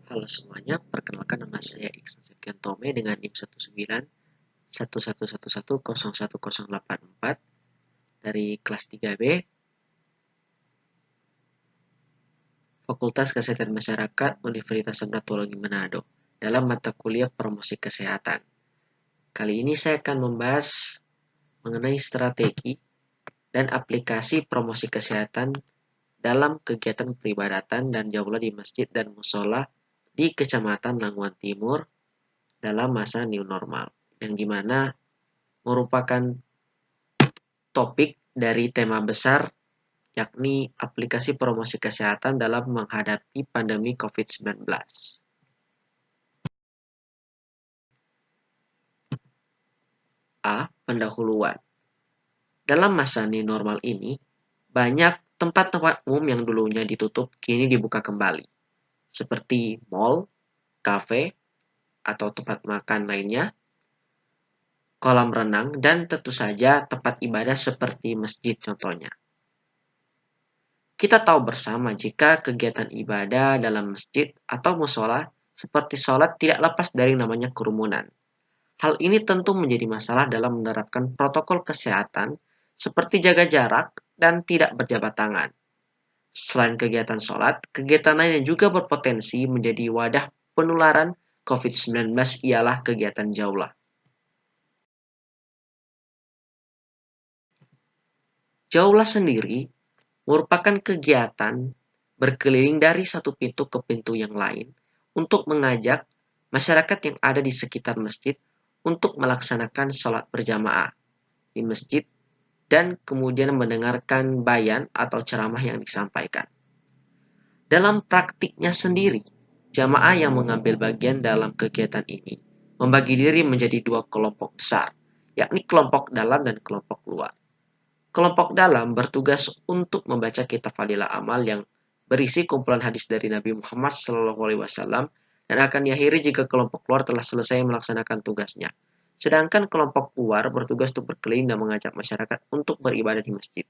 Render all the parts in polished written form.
Halo semuanya, perkenalkan nama saya Iksan Septian Tome dengan NIM 191111101084 dari kelas 3B, Fakultas Kesehatan Masyarakat Universitas Samratulangi Manado, dalam mata kuliah Promosi Kesehatan. Kali ini saya akan membahas mengenai strategi dan aplikasi promosi kesehatan dalam kegiatan peribadatan dan jaulah di masjid dan musola di Kecamatan Languan Timur dalam masa new normal, yang dimana merupakan topik dari tema besar, yakni aplikasi promosi kesehatan dalam menghadapi pandemi COVID-19. A. Pendahuluan. Dalam masa new normal ini, banyak tempat-tempat umum yang dulunya ditutup kini dibuka kembali, seperti mall, kafe, atau tempat makan lainnya, kolam renang, dan tentu saja tempat ibadah seperti masjid contohnya. Kita tahu bersama jika kegiatan ibadah dalam masjid atau musola seperti sholat tidak lepas dari namanya kerumunan. Hal ini tentu menjadi masalah dalam menerapkan protokol kesehatan seperti jaga jarak dan tidak berjabat tangan. Selain kegiatan sholat, kegiatan lain yang juga berpotensi menjadi wadah penularan COVID-19 ialah kegiatan jaulah. Jaulah sendiri merupakan kegiatan berkeliling dari satu pintu ke pintu yang lain untuk mengajak masyarakat yang ada di sekitar masjid untuk melaksanakan sholat berjamaah di masjid dan kemudian mendengarkan bayan atau ceramah yang disampaikan. Dalam praktiknya sendiri, jamaah yang mengambil bagian dalam kegiatan ini membagi diri menjadi dua kelompok besar, yakni kelompok dalam dan kelompok luar. Kelompok dalam bertugas untuk membaca kitab fadilah amal yang berisi kumpulan hadis dari Nabi Muhammad SAW dan akan diakhiri jika kelompok luar telah selesai melaksanakan tugasnya. Sedangkan kelompok luar bertugas untuk berkeliling dan mengajak masyarakat untuk beribadah di masjid.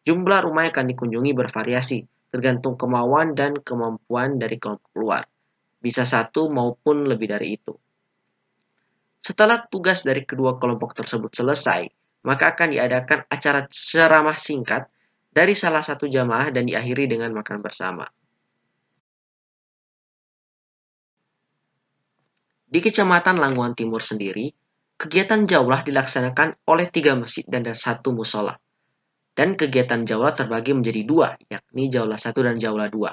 Jumlah rumah yang akan dikunjungi bervariasi, tergantung kemauan dan kemampuan dari kelompok luar. Bisa satu maupun lebih dari itu. Setelah tugas dari kedua kelompok tersebut selesai, maka akan diadakan acara ceramah singkat dari salah satu jamaah dan diakhiri dengan makan bersama. Di Kecamatan Languan Timur sendiri, kegiatan jaulah dilaksanakan oleh 3 masjid dan 1 musola. Dan kegiatan jaulah terbagi menjadi 2, yakni jaulah 1 dan jaulah 2.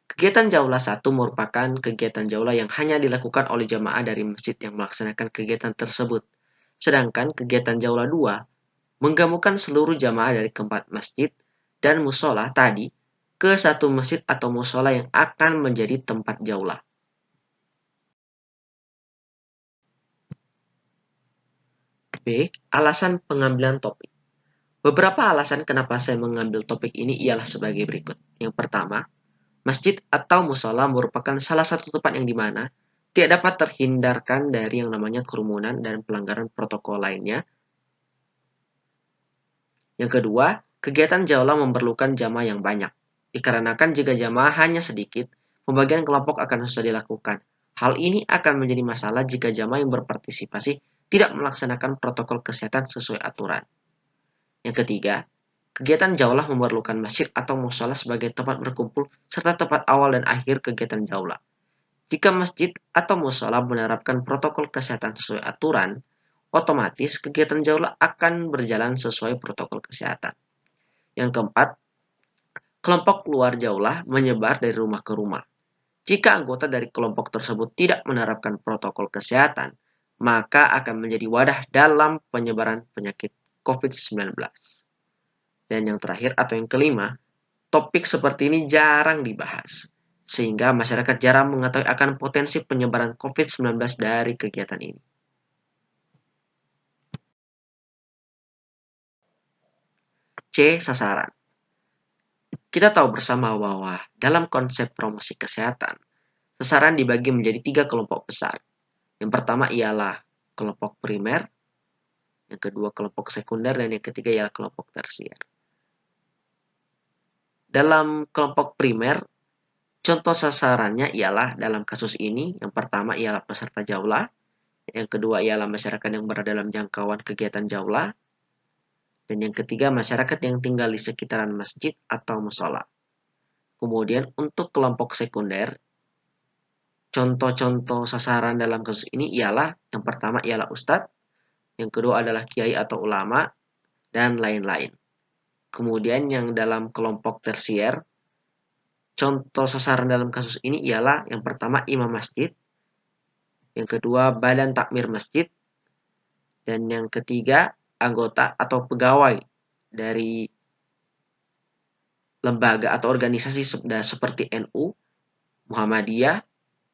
Kegiatan jaulah 1 merupakan kegiatan jaulah yang hanya dilakukan oleh jamaah dari masjid yang melaksanakan kegiatan tersebut. Sedangkan kegiatan jaulah 2 menggabungkan seluruh jamaah dari keempat masjid dan musola tadi ke satu masjid atau musola yang akan menjadi tempat jaulah. B. Alasan pengambilan topik. Beberapa alasan kenapa saya mengambil topik ini ialah sebagai berikut. Yang pertama, masjid atau musola merupakan salah satu tempat yang dimana tidak dapat terhindarkan dari yang namanya kerumunan dan pelanggaran protokol lainnya. Yang kedua, kegiatan jaulah memerlukan jamaah yang banyak. Dikarenakan jika jamaah hanya sedikit, pembagian kelompok akan susah dilakukan. Hal ini akan menjadi masalah jika jamaah yang berpartisipasi tidak melaksanakan protokol kesehatan sesuai aturan. Yang ketiga, kegiatan jaulah memerlukan masjid atau musola sebagai tempat berkumpul serta tempat awal dan akhir kegiatan jaulah. Jika masjid atau musola menerapkan protokol kesehatan sesuai aturan, otomatis kegiatan jaulah akan berjalan sesuai protokol kesehatan. Yang keempat, kelompok luar jaulah menyebar dari rumah ke rumah. Jika anggota dari kelompok tersebut tidak menerapkan protokol kesehatan, maka akan menjadi wadah dalam penyebaran penyakit COVID-19. Dan yang terakhir atau yang kelima, topik seperti ini jarang dibahas, sehingga masyarakat jarang mengetahui akan potensi penyebaran COVID-19 dari kegiatan ini. C. Sasaran. Kita tahu bersama bahwa dalam konsep promosi kesehatan, sasaran dibagi menjadi 3 kelompok besar. Yang pertama ialah kelompok primer, yang kedua kelompok sekunder, dan yang ketiga ialah kelompok tersier. Dalam kelompok primer, Contoh sasarannya ialah dalam kasus ini, yang pertama ialah peserta jaulah, yang kedua ialah masyarakat yang berada dalam jangkauan kegiatan jaulah, dan yang ketiga masyarakat yang tinggal di sekitaran masjid atau musola. Kemudian untuk kelompok sekunder, contoh-contoh sasaran dalam kasus ini ialah yang pertama ialah ustadz, yang kedua adalah kiai atau ulama, dan lain-lain. Kemudian yang dalam kelompok tersier, contoh sasaran dalam kasus ini ialah yang pertama imam masjid, yang kedua badan takmir masjid, dan yang ketiga anggota atau pegawai dari lembaga atau organisasi seperti NU, Muhammadiyah,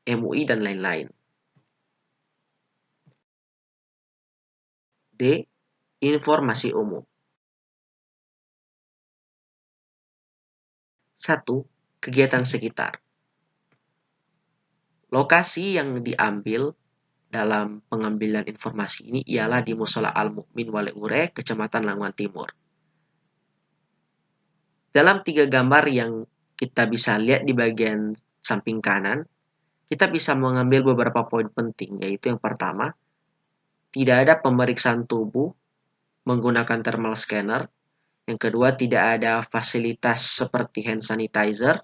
MUI, dan lain-lain. D. Informasi umum. 1. Kegiatan sekitar. Lokasi yang diambil dalam pengambilan informasi ini ialah di Musola Al-Mukmin Waleure, Kecamatan Lamongan Timur. Dalam 3 gambar yang kita bisa lihat di bagian samping kanan, kita bisa mengambil beberapa poin penting, yaitu yang pertama, tidak ada pemeriksaan tubuh menggunakan thermal scanner. Yang kedua, tidak ada fasilitas seperti hand sanitizer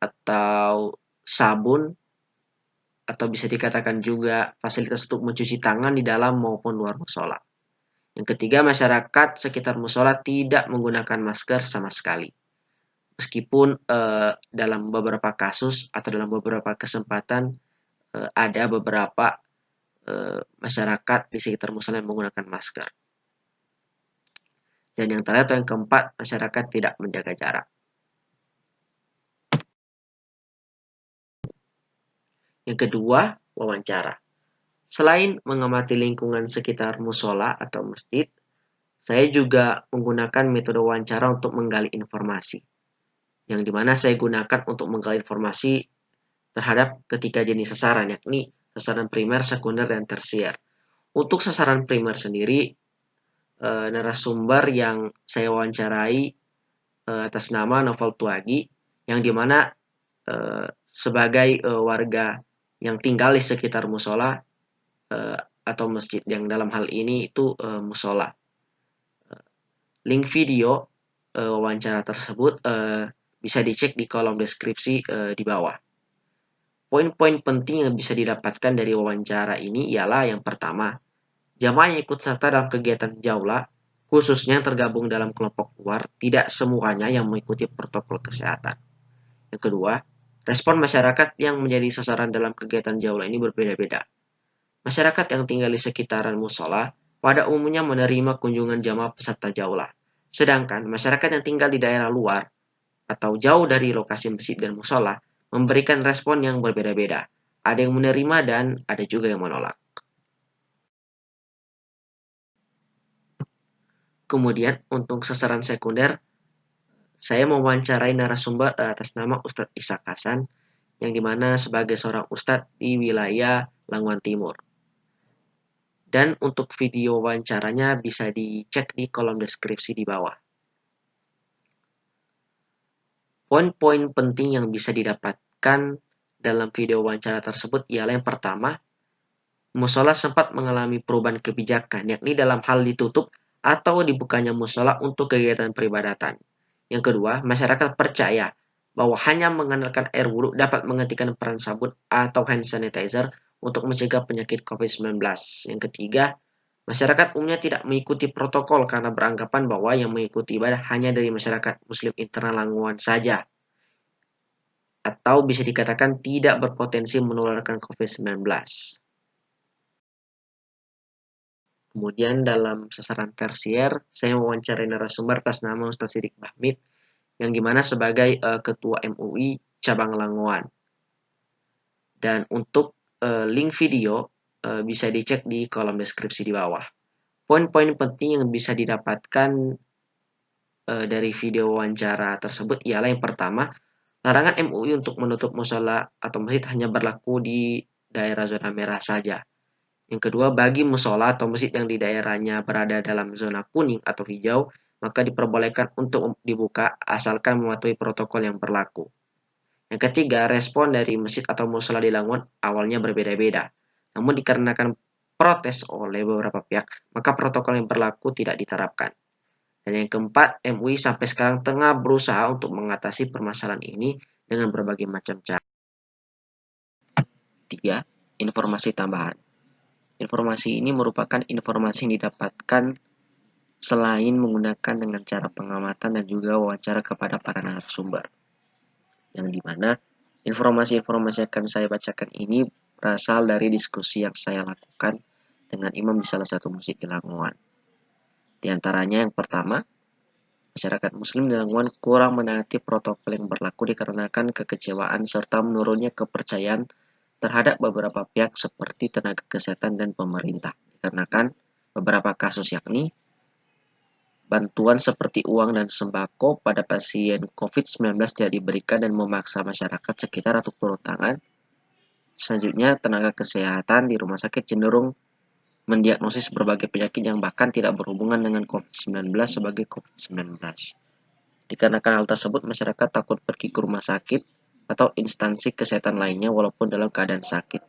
atau sabun, atau bisa dikatakan juga fasilitas untuk mencuci tangan di dalam maupun luar musola. Yang ketiga, masyarakat sekitar musola tidak menggunakan masker sama sekali. Meskipun dalam beberapa kasus atau dalam beberapa kesempatan ada beberapa masyarakat di sekitar musola yang menggunakan masker. Dan yang terakhir atau yang keempat, masyarakat tidak menjaga jarak. Yang kedua, wawancara. Selain mengamati lingkungan sekitar musola atau masjid, saya juga menggunakan metode wawancara untuk menggali informasi. Yang dimana saya gunakan untuk menggali informasi terhadap ketiga jenis sasaran, yakni sasaran primer, sekunder, dan tersier. Untuk sasaran primer sendiri, narasumber yang saya wawancarai atas nama Novel Tuagi, yang dimana sebagai warga yang tinggal di sekitar musola atau masjid, yang dalam hal ini itu musola. Link video wawancara tersebut bisa dicek di kolom deskripsi di bawah. Poin-poin penting yang bisa didapatkan dari wawancara ini ialah yang pertama, jamaah yang ikut serta dalam kegiatan jaulah, khususnya yang tergabung dalam kelompok luar, tidak semuanya yang mengikuti protokol kesehatan. Yang kedua, respon masyarakat yang menjadi sasaran dalam kegiatan jaulah ini berbeda-beda. Masyarakat yang tinggal di sekitaran musola pada umumnya menerima kunjungan jamaah peserta jaulah. Sedangkan masyarakat yang tinggal di daerah luar atau jauh dari lokasi masjid dan musola memberikan respon yang berbeda-beda. Ada yang menerima dan ada juga yang menolak. Kemudian untuk sasaran sekunder, saya mewawancarai narasumber atas nama Ustadz Ishak Hasan, yang dimana sebagai seorang ustadz di wilayah Lamongan Timur. Dan untuk video wawancaranya bisa dicek di kolom deskripsi di bawah. Poin-poin penting yang bisa didapatkan dalam video wawancara tersebut ialah yang pertama, musola sempat mengalami perubahan kebijakan, yakni dalam hal ditutup atau dibukanya musola untuk kegiatan peribadatan. Yang kedua, masyarakat percaya bahwa hanya mengandalkan air wudhu dapat menghentikan peran sabun atau hand sanitizer untuk mencegah penyakit COVID-19. Yang ketiga, masyarakat umumnya tidak mengikuti protokol karena beranggapan bahwa yang mengikuti ibadah hanya dari masyarakat muslim internal Lamongan saja, atau bisa dikatakan tidak berpotensi menularkan COVID-19. Kemudian dalam sasaran tersier, saya mewawancarai narasumber atas nama Ustaz Sidik Bahmid, yang dimana sebagai Ketua MUI Cabang Lamongan. Dan untuk link video bisa dicek di kolom deskripsi di bawah. Poin-poin penting yang bisa didapatkan dari video wawancara tersebut ialah yang pertama, larangan MUI untuk menutup musola atau masjid hanya berlaku di daerah zona merah saja. Yang kedua, bagi musola atau masjid yang di daerahnya berada dalam zona kuning atau hijau, maka diperbolehkan untuk dibuka asalkan mematuhi protokol yang berlaku. Yang ketiga, respon dari masjid atau musola di Lamongan awalnya berbeda-beda. Namun dikarenakan protes oleh beberapa pihak, maka protokol yang berlaku tidak diterapkan. Dan yang keempat, MUI sampai sekarang tengah berusaha untuk mengatasi permasalahan ini dengan berbagai macam cara. 3. Informasi tambahan. Informasi ini merupakan informasi yang didapatkan selain menggunakan dengan cara pengamatan dan juga wawancara kepada para narasumber. Yang dimana informasi-informasi yang akan saya bacakan ini berasal dari diskusi yang saya lakukan dengan imam di salah satu masjid di Lamongan. Di antaranya yang pertama, masyarakat muslim di Lamongan kurang menaati protokol yang berlaku dikarenakan kekecewaan serta menurunnya kepercayaan terhadap beberapa pihak seperti tenaga kesehatan dan pemerintah. Dikarenakan beberapa kasus yakni bantuan seperti uang dan sembako pada pasien COVID-19 tidak diberikan dan memaksa masyarakat sekitar untuk turun tangan. Selanjutnya, tenaga kesehatan di rumah sakit cenderung mendiagnosis berbagai penyakit yang bahkan tidak berhubungan dengan COVID-19 sebagai COVID-19. Dikarenakan hal tersebut, masyarakat takut pergi ke rumah sakit atau instansi kesehatan lainnya walaupun dalam keadaan sakit.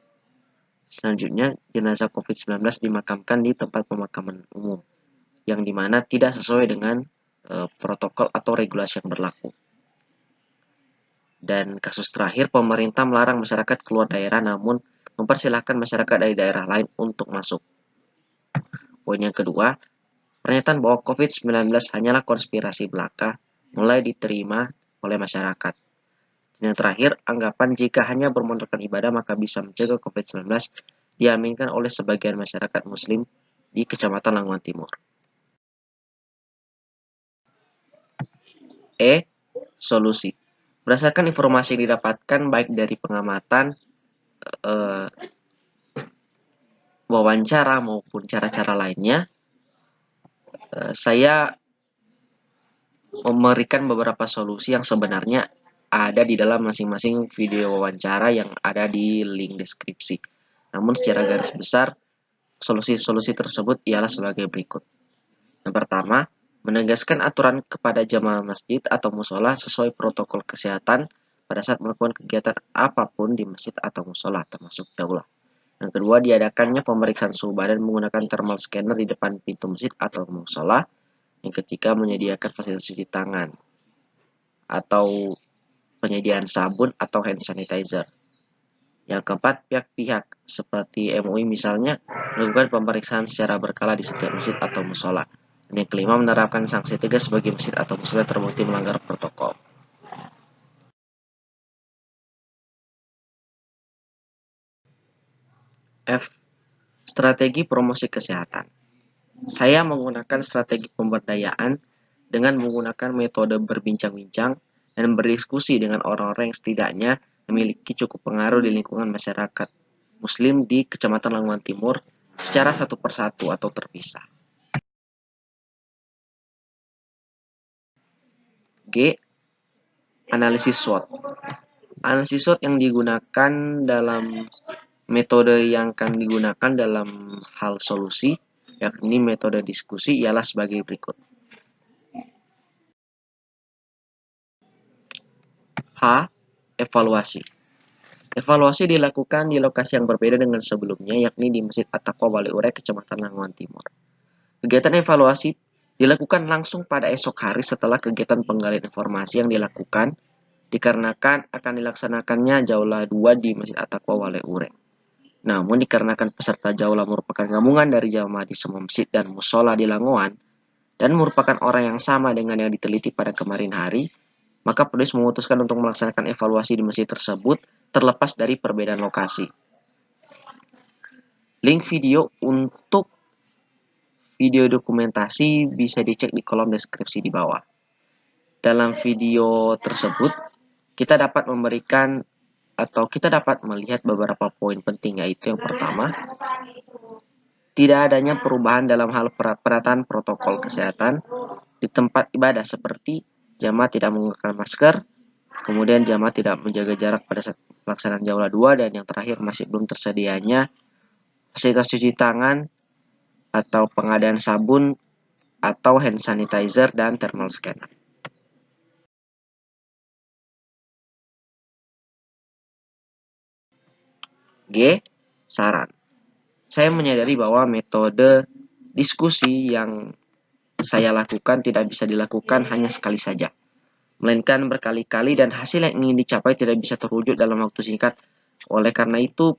Selanjutnya, jenazah COVID-19 dimakamkan di tempat pemakaman umum, yang dimana tidak sesuai dengan protokol atau regulasi yang berlaku. Dan kasus terakhir, pemerintah melarang masyarakat keluar daerah namun mempersilahkan masyarakat dari daerah lain untuk masuk. Poin yang kedua, pernyataan bahwa COVID-19 hanyalah konspirasi belaka mulai diterima oleh masyarakat. Dan yang terakhir, anggapan jika hanya bermodalkan ibadah maka bisa mencegah COVID-19 diaminkan oleh sebagian masyarakat muslim di Kecamatan Lamongan Timur. Solusi. Berdasarkan informasi yang didapatkan baik dari pengamatan, wawancara maupun cara-cara lainnya, saya memberikan beberapa solusi yang sebenarnya ada di dalam masing-masing video wawancara yang ada di link deskripsi. Namun secara garis besar, solusi-solusi tersebut ialah sebagai berikut. Yang pertama, menegaskan aturan kepada jamaah masjid atau musola sesuai protokol kesehatan pada saat melakukan kegiatan apapun di masjid atau musola, termasuk jaulah. Yang kedua, diadakannya pemeriksaan suhu badan menggunakan thermal scanner di depan pintu masjid atau musola. Yang ketiga, menyediakan fasilitas cuci tangan atau penyediaan sabun atau hand sanitizer. Yang keempat, pihak-pihak seperti MUI misalnya melakukan pemeriksaan secara berkala di setiap masjid atau musola. Dan yang kelima, menerapkan sanksi tegas bagi masjid atau musola terbukti melanggar protokol. F. Strategi promosi kesehatan. Saya menggunakan strategi pemberdayaan dengan menggunakan metode berbincang-bincang dan berdiskusi dengan orang-orang yang setidaknya memiliki cukup pengaruh di lingkungan masyarakat Muslim di Kecamatan Lamongan Timur secara satu persatu atau terpisah. G. Analisis SWOT. Analisis SWOT yang digunakan dalam metode yang akan digunakan dalam hal solusi, yakni metode diskusi, ialah sebagai berikut. H. Evaluasi. Evaluasi dilakukan di lokasi yang berbeda dengan sebelumnya, yakni di Masjid At-Taqwa Baliure, Kecamatan Lamongan Timur. Kegiatan evaluasi dilakukan langsung pada esok hari setelah kegiatan penggalian informasi yang dilakukan, dikarenakan akan dilaksanakannya Jaulah 2 di Masjid At-Taqwa Baliure. Namun dikarenakan peserta Jaulah merupakan gabungan dari jamaah di semua masjid dan musola di Lamongan, dan merupakan orang yang sama dengan yang diteliti pada kemarin hari, maka penulis memutuskan untuk melaksanakan evaluasi di masjid tersebut terlepas dari perbedaan lokasi. Link video untuk video dokumentasi bisa dicek di kolom deskripsi di bawah. Dalam video tersebut, kita dapat memberikan atau kita dapat melihat beberapa poin penting, yaitu yang pertama, tidak adanya perubahan dalam hal penerapan protokol kesehatan di tempat ibadah seperti jamaah tidak menggunakan masker, kemudian jamaah tidak menjaga jarak pada saat pelaksanaan Jaulah 2, dan yang terakhir masih belum tersedianya fasilitas cuci tangan atau pengadaan sabun atau hand sanitizer dan thermal scanner. G. Saran. Saya menyadari bahwa metode diskusi yang saya lakukan tidak bisa dilakukan hanya sekali saja, melainkan berkali-kali, dan hasil yang ingin dicapai tidak bisa terwujud dalam waktu singkat. Oleh karena itu,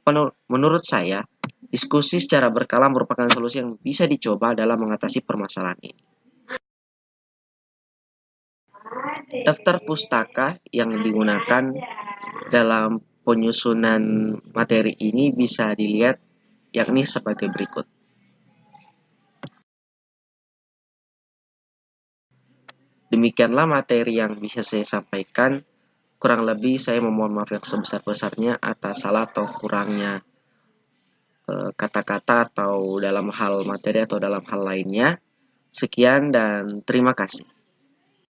menurut saya, diskusi secara berkala merupakan solusi yang bisa dicoba dalam mengatasi permasalahan ini. Daftar pustaka yang digunakan dalam penyusunan materi ini bisa dilihat yakni sebagai berikut. Demikianlah materi yang bisa saya sampaikan. Kurang lebih saya memohon maaf yang sebesar-besarnya atas salah atau kurangnya kata-kata atau dalam hal materi atau dalam hal lainnya. Sekian dan terima kasih.